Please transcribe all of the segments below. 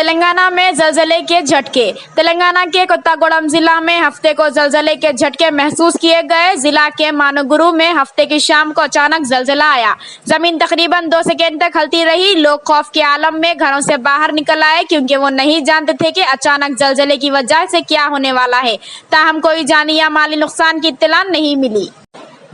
तेलंगाना में जलजले के झटके। तेलंगाना के कोत्तागुड़म जिला में हफ्ते को जलजले के झटके महसूस किए गए। जिला के मानुगुरु में हफ्ते की शाम को अचानक जलजला आया। जमीन तकरीबन 2 सेकेंड तक हिलती रही। लोग खौफ के आलम में घरों से बाहर निकल आए क्योंकि वो नहीं जानते थे कि अचानक जलजले की वजह से क्या होने वाला है। ताहम कोई जानी या माली नुकसान की इत्तला नहीं मिली।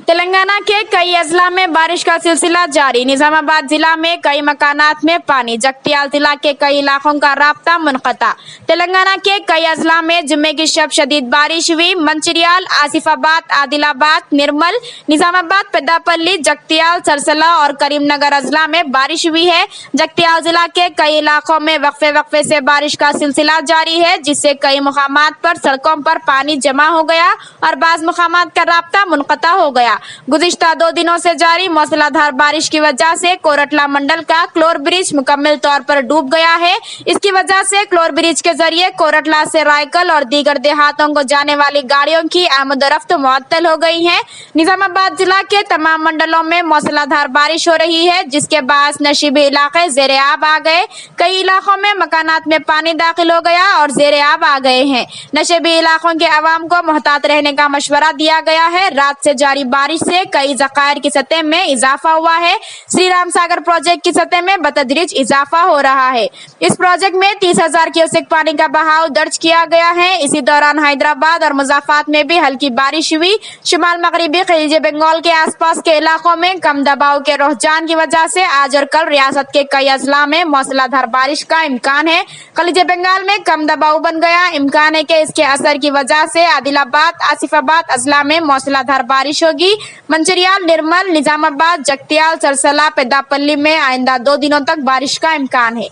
तेलंगाना के कई अजला में बारिश का सिलसिला जारी। निजामाबाद जिला में कई मकानात में पानी। जगतियाल जिला के कई इलाकों का राब्ता मुनक़ता। तेलंगाना के कई अजला में जुम्मे की शब शदीद बारिश हुई। मंचिरियाल, आसिफाबाद, आदिलाबाद, निर्मल, निजामाबाद, पेद्दापल्ली, जगतियाल, सरसला और करीमनगर अजला में बारिश हुई है। जगतियाल जिला के कई इलाकों में वक्फे वक्फे से बारिश का सिलसिला जारी है, जिससे कई मुकामात पर सड़कों पर पानी जमा हो गया और बाज़ मुकामात का राब्ता मुनक़ता हो गया। गुज़िश्ता 2 दिनों से जारी मूसलाधार बारिश की वजह से कोरटला मंडल का क्लोर ब्रिज मुकम्मल तौर पर डूब गया है। इसकी वजह से क्लोर ब्रिज के जरिए कोरटला से रायकल और दीगर देहातों को जाने वाली गाड़ियों की आमदोरफ्त मुअत्तल हो गई है। निजामाबाद जिला के तमाम मंडलों में मूसलाधार बारिश हो रही है, जिसके बाद नशीबी इलाके ज़ेरे आब आ गए। कई इलाकों में मकानात में पानी दाखिल हो गया और ज़ेरे आब आ गए हैं। नशीबी इलाकों के अवाम को मुहतात रहने का मशवरा दिया गया है। रात से जारी बारिश से कई ज़खायर की सतह में इजाफा हुआ है। श्री राम सागर प्रोजेक्ट की सतह में बतदरीज इजाफा हो रहा है। इस प्रोजेक्ट में 30,000 क्यूसेक पानी का बहाव दर्ज किया गया है। इसी दौरान हैदराबाद और मुज़ाफात में भी हल्की बारिश हुई। शुमाल मगरिबी खलीज बंगाल के आसपास के इलाकों में कम दबाव के रुझान की वजह से आज और कल रियासत के कई अजला में मूसलाधार बारिश का इम्कान है। खलीज बंगाल में कम दबाव बन गया। इम्कान है कि इसके असर की वजह से आदिलाबाद, आसिफाबाद अजला में मूसलाधार बारिश होगी। मंचिरियाल, निर्मल, निजामाबाद, जगतियाल, सरसला, पेद्दापल्ली में आइंदा 2 दिनों तक बारिश का इम्कान है।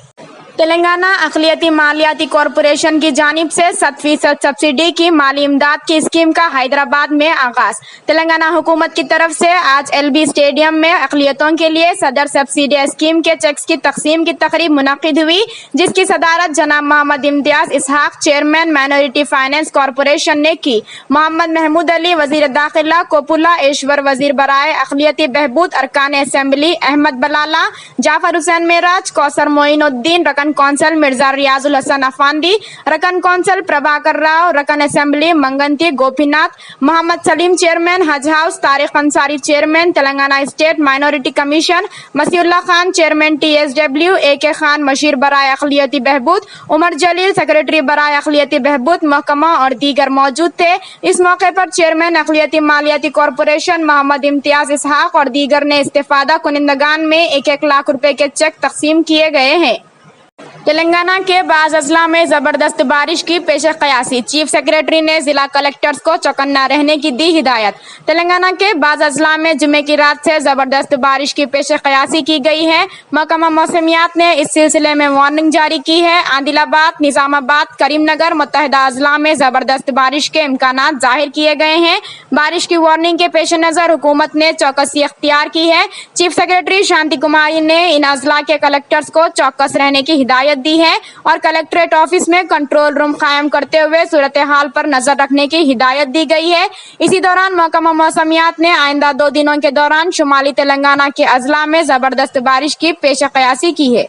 तेलंगाना अक़लियती मालियाती कॉरपोरेशन की जानिब से 7% सब्सिडी की माली इमदाद की स्कीम का हैदराबाद में आगाज। तेलंगाना हुकूमत की तरफ से आज LB स्टेडियम में अक़लियतों के लिए सदर सब्सिडी स्कीम के चेक्स की तकसीम की तकरीब मुनक़िद हुई, जिसकी सदारत जनाब मोहम्मद इम्तियाज इसहाक, चेयरमैन माइनॉरिटी फाइनेंस कॉरपोरेशन ने की। मोहम्मद महमूद अली, वज़ीर दाखिला, कोपुला ऐश्वर, वज़ीर बराए अक़लियती बहबूद, अरकान असेंबली अहमद बलाला, जाफर हुसैन मेराज, कौसर मोइनुद्दीन, रकन कौंसल मिर्जा रियाजुल हसन अफांदी, रकन कौंसल प्रभाकर राव, रकन assembly Manganti Gopinath, Mohammed Saleem chairman Haj house, Tariq Ansari chairman Telangana state minority commission, Masiullah Khan chairman TSW, AK Khan मशीर बराए अक़लियती बहबूद, उमर जलील सेक्रेटरी बराए अक़लियती बहबूद महकमा और दीगर मौजूद थे। इस मौके पर चेयरमैन अक़लियती मालियाती कॉरपोरेशन मोहम्मद इम्तियाज इसहाक और दीगर ने इस्तेफादा कुनिंदगान में 1-1 लाख रुपए के चेक तकसीम किए गए हैं। तेलंगाना के बाज़ अजला में जबरदस्त बारिश की पेश क़यासी। चीफ सेक्रेटरी ने जिला कलेक्टर्स को चौकन्ना रहने की दी हिदायत। तेलंगाना के बाज़ अजला में जुम्मे की रात से जबरदस्त बारिश की पेश क़यासी की गई है। महकमा मौसमियात ने इस सिलसिले में वार्निंग जारी की है। आदिलाबाद, निजामाबाद, करीमनगर मुत्तहिदा अजला में जबरदस्त बारिश के इम्कानात जाहिर किए गए हैं। बारिश की वार्निंग के पेश नज़र हुकूमत ने चौकसी अख्तियार की है। चीफ सेक्रेटरी शांति कुमारी ने इन अजला के कलेक्टर्स को चौकस रहने की हिदायत दी है और कलेक्ट्रेट ऑफिस में कंट्रोल रूम कायम करते हुए सूरत हाल पर नजर रखने की हिदायत दी गई है। इसी दौरान महकमा मौसमियात ने आइंदा 2 दिनों के दौरान शुमाली तेलंगाना के अजला में जबरदस्त बारिश की पेश क़यासी की है।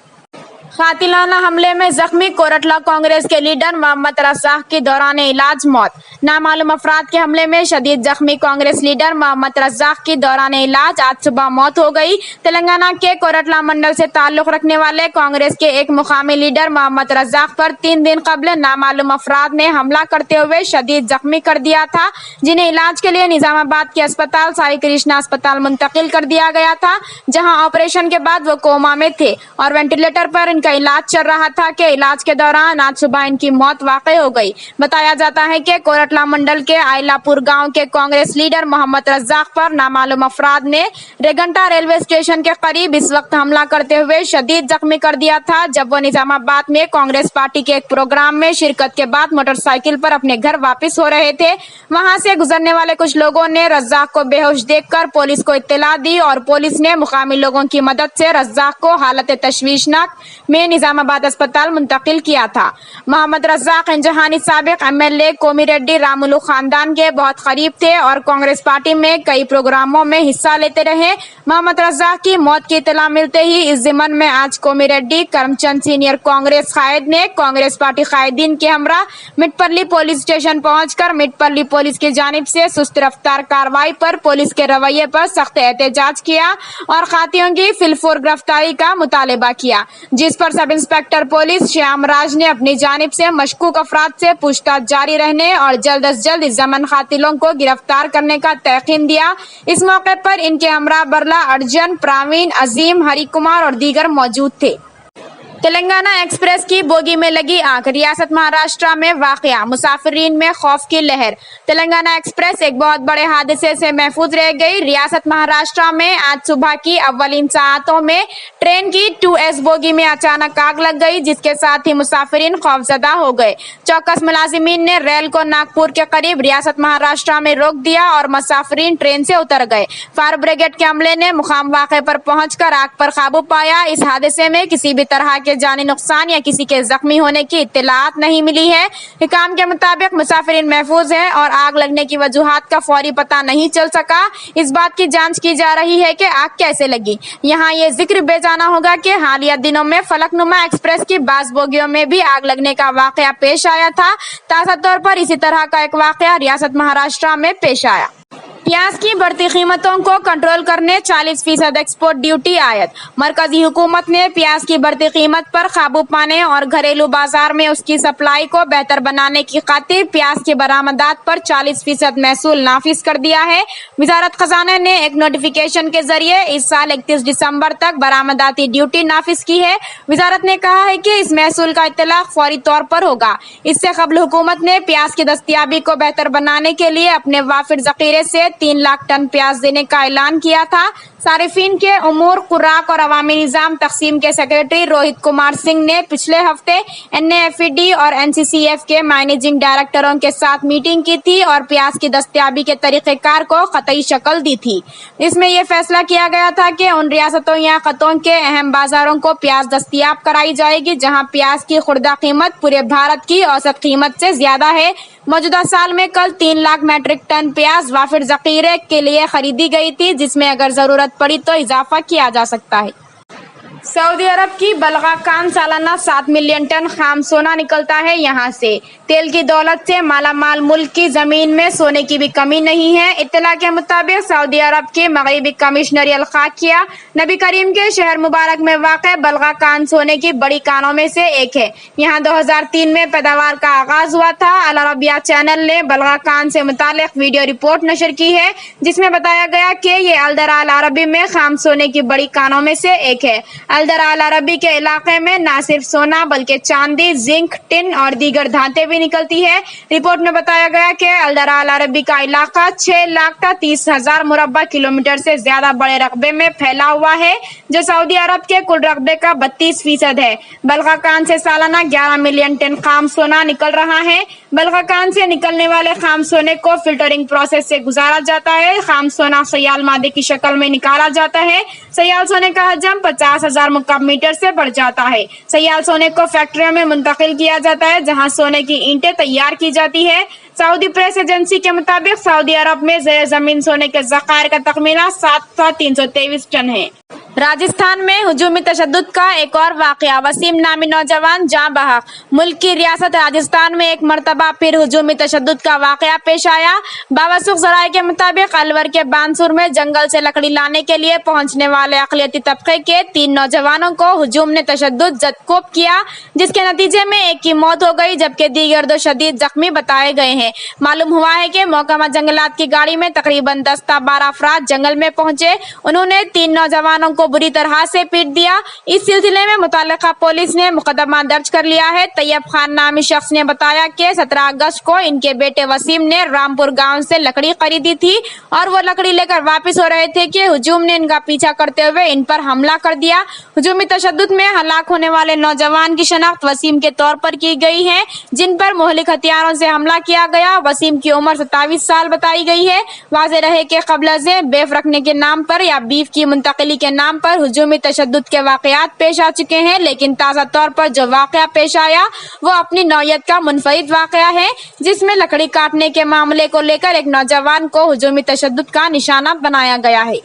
कातिलाना हमले में जख्मी कोरटला कांग्रेस के लीडर मोहम्मद रज़ाक की दौरान इलाज मौत। नामालूम अफराद के हमले में शदीद जख्मी कांग्रेस लीडर मोहम्मद रज़ाक की दौरान इलाज आज सुबह मौत हो गई। तेलंगाना के कोरटला मंडल से ताल्लुक रखने वाले कांग्रेस के एक मुकामी लीडर मोहम्मद रज़ाक पर 3 दिन कबल नामालूम अफराद ने हमला करते हुए शदीद जख्मी कर दिया था, जिन्हें इलाज के लिए निजामाबाद के अस्पताल साई कृष्णा अस्पताल मुंतकिल कर दिया गया था, जहां ऑपरेशन के बाद वो कोमा में थे और वेंटिलेटर पर का इलाज चल रहा था कि इलाज के दौरान आज सुबह इनकी मौत वाक़ई हो गई। बताया जाता है कि कोरटला मंडल के आइलापुर गांव के कांग्रेस लीडर मोहम्मद रज़ाक पर नामालूम अफराद ने रेगंटा रेलवे स्टेशन के करीब इस वक्त हमला करते हुए शदीद जख्मी कर दिया था, जब वो निजामाबाद में कांग्रेस पार्टी के एक प्रोग्राम में शिरकत के बाद मोटरसाइकिल पर अपने घर वापस हो रहे थे। वहां से गुजरने वाले कुछ लोगों ने रज़ाक को बेहोश देखकर पुलिस को इत्तला दी और पुलिस ने मुकामी लोगों की मदद से रज़ाक को हालत तशवीशनाक में निजामाबाद अस्पताल मुंतकिल किया था। मोहम्मद रज़ाक इंजहानी साबिक MLA कोमिरेड्डी रामुलु खानदान के बहुत करीब थे और कांग्रेस पार्टी में कई प्रोग्रामों में हिस्सा लेते रहे। मोहम्मद रज़ाक की मौत की इत्तला मिलते ही इस ज़िमन में आज कोमिरेड्डी करमचंद सीनियर कांग्रेस कायद ने कांग्रेस पार्टी कायदीन के हमरा मिटपल्ली पुलिस स्टेशन पहुंचकर मिटपल्ली पुलिस की जानिब से सुस्त रफ्तार कार्रवाई पर पुलिस के रवैये पर सख्त एहतजाज किया और खातियों की फिलफोर गिरफ्तारी का मुतालबा किया, जिस पर सब इंस्पेक्टर पुलिस श्याम राज ने अपनी जानिब से मशकूक अफराद से पूछताछ जारी रहने और जल्द अज जल्द इस जमन कातिलों को गिरफ्तार करने का तयकीन दिया। इस मौके पर इनके हमरा बरला अर्जन, प्रावीण, अजीम, हरि कुमार और दीगर मौजूद थे। तेलंगाना एक्सप्रेस की बोगी में लगी आग, रियासत महाराष्ट्र में वाकया, मुसाफिरीन में खौफ की लहर। तेलंगाना एक्सप्रेस एक बहुत बड़े हादसे से महफूज रह गई। रियासत महाराष्ट्र में आज सुबह की अव्वलीन सातों में ट्रेन की 2S बोगी में अचानक आग लग गई, जिसके साथ ही मुसाफिरीन खौफजदा हो गए। चौकस मुलाजिमीन ने रेल को नागपुर के करीब रियासत महाराष्ट्र में रोक दिया और मुसाफिरीन ट्रेन से उतर गए। फायर ब्रिगेड के अमले ने मुकाम वाक़े पर पहुंचकर आग पर काबू पाया। इस हादसे में किसी भी तरह के जानी नुकसान या किसी के जख्मी होने की इत्तलात नहीं मिली है। हिकाम के मुताबिक मुसाफिरीन महफूज हैं और आग लगने की वजूहात का फौरी पता नहीं चल सका। इस बात की जांच की जा रही है कि आग कैसे लगी। यहाँ ये जिक्र बेजाना होगा कि हालिया दिनों में फलकनुमा एक्सप्रेस की बास बोगियों में भी आग लगने का वाकया पेश आया था। ताज़ा तौर पर इसी तरह का एक वाकया रियासत महाराष्ट्र में पेश आया। प्याज की बढ़ती कीमतों को कंट्रोल करने 40% एक्सपोर्ट ड्यूटी आयत। मरकजी हुकूमत ने प्याज की बढ़ती कीमत पर काबू पाने और घरेलू बाजार में उसकी सप्लाई को बेहतर बनाने की खातिर प्याज की बरामदात पर 40% महसूल नाफिज कर दिया है। वजारत खजाना ने एक नोटिफिकेशन के जरिए इस साल 31 दिसंबर तक बरामदाती ड्यूटी नाफिज की है। वजारत ने कहा है कि इस महसूल का इत्तलाक फौरी तौर पर होगा। इससे कबल हुकूमत ने प्याज की दस्तियाबी को बेहतर बनाने के लिए अपने वाफिर जखीरे से 3 लाख टन प्याज देने का ऐलान किया था। सारिफीन के उमूर, खुराक और अवामी निजाम तकसीम के सेक्रेटरी रोहित कुमार सिंह ने पिछले हफ्ते NAFED और NCCF के मैनेजिंग डायरेक्टरों के साथ मीटिंग की थी और प्याज की दस्तियाबी के तरीक़ेकार को कतई शक्ल दी थी। इसमें यह फैसला किया गया था कि उन रियासतों या खतों के अहम बाजारों को प्याज दस्तियाब कराई जाएगी जहां प्याज की खुर्दा कीमत पूरे भारत की औसत कीमत से ज्यादा है। मौजूदा साल में कल 3 लाख मैट्रिक टन प्याज वाफिर जखीरे के लिए खरीदी गई थी, जिसमें अगर जरूरत पड़ी तो इजाफा किया जा सकता है। सऊदी अरब की बलगा कान सालाना 7 मिलियन टन खाम सोना निकलता है। यहाँ से तेल की दौलत से मालामाल मुल्क की जमीन में सोने की भी कमी नहीं है। इत्तला के मुताबिक सऊदी अरब के मगरिबी कमिश्नर अल-खाकिया नबी करीम के शहर मुबारक में वाक़ बलगा कान सोने की बड़ी कानों में से एक है। यहाँ 2003 में पैदावार का आगाज हुआ था। अल अरबिया चैनल ने बलगा कान से मुतालिक वीडियो रिपोर्ट नशर की है, जिसमें बताया गया कि ये अल-दराल अरबी में खाम सोने की बड़ी कानों में से एक है। अल-दराल अरबी के इलाके में न सिर्फ सोना बल्कि चांदी, जिंक, टिन और दीगर धातें भी निकलती है। रिपोर्ट में बताया गया कि अल-दराल अरबी का इलाका 6,30,000 मुरब्बा किलोमीटर से ज्यादा बड़े रकबे में फैला हुआ है, जो सऊदी अरब के कुल रकबे का 32% है। बलगा कान से सालाना 11 मिलियन टन खाम सोना निकल रहा है। बलगा कान से निकलने वाले खाम सोने को फिल्टरिंग प्रोसेस से गुजारा जाता है। खाम सोना सयाल मादे की शक्ल में निकाला जाता है। सयाल सोने का हजम 50,000 मुकअब मीटर से बढ़ जाता है। सयाल सोने को फैक्ट्रियों में मुंतकिल किया जाता है, जहां सोने की ईंटें तैयार की जाती है। सऊदी प्रेस एजेंसी के मुताबिक सऊदी अरब में ज़ेर जमीन सोने के ज़खायर का तखमीना 7,323 टन है। राजस्थान में हुजूमी तशद्दुद का एक और वाकया, वसीम नामी नौजवान जाँ बहक। मुल्क की रियासत राजस्थान में एक मरतबा फिर हुजूमी तशद्दुद का वाकया पेश आया। बावसूख ज़राए के मुताबिक अलवर के बानसूर में जंगल से लकड़ी लाने के लिए पहुंचने वाले अक़लियती तबके के 3 नौजवानों को हुजूम ने तशद्दुद जदकोब किया, जिसके नतीजे में एक की मौत हो गई जबकि दीगर 2 शदीद जख्मी बताए गए हैं। मालूम हुआ है कि महकमा जंगलात की गाड़ी में तकरीबन 10-12 अफराद जंगल में पहुंचे। उन्होंने 3 नौजवानों को बुरी तरह से पीट दिया। इस सिलसिले में मुतल्लिका पुलिस ने मुकदमा दर्ज कर लिया है। तैयब खान नामी शख्स ने बताया कि 17 अगस्त को इनके बेटे वसीम ने रामपुर गांव से लकड़ी खरीदी थी और वो लकड़ी लेकर वापस हो रहे थे कि हुजूम ने इनका पीछा करते हुए इन पर हमला कर दिया। हुजूमी तशद्दुद में हलाक होने वाले नौजवान की शनाख्त वसीम के तौर पर की गई है, जिन पर मुहलिक हथियारों से हमला किया गया। वसीम की उम्र 27 साल बताई गई है। वाज़ेह रहे कि क़ब्ल से बेफ रखने के नाम पर या बीफ की मुंतकिली के नाम شام پر ہجومی تشدد کے واقعات پیش آ چکے ہیں، لیکن تازہ طور پر جو واقعہ پیش آیا وہ اپنی نوعیت کا منفرد واقعہ ہے، جس میں لکڑی کاٹنے کے معاملے کو لے کر ایک نوجوان کو ہجومی تشدد کا نشانہ بنایا گیا ہے۔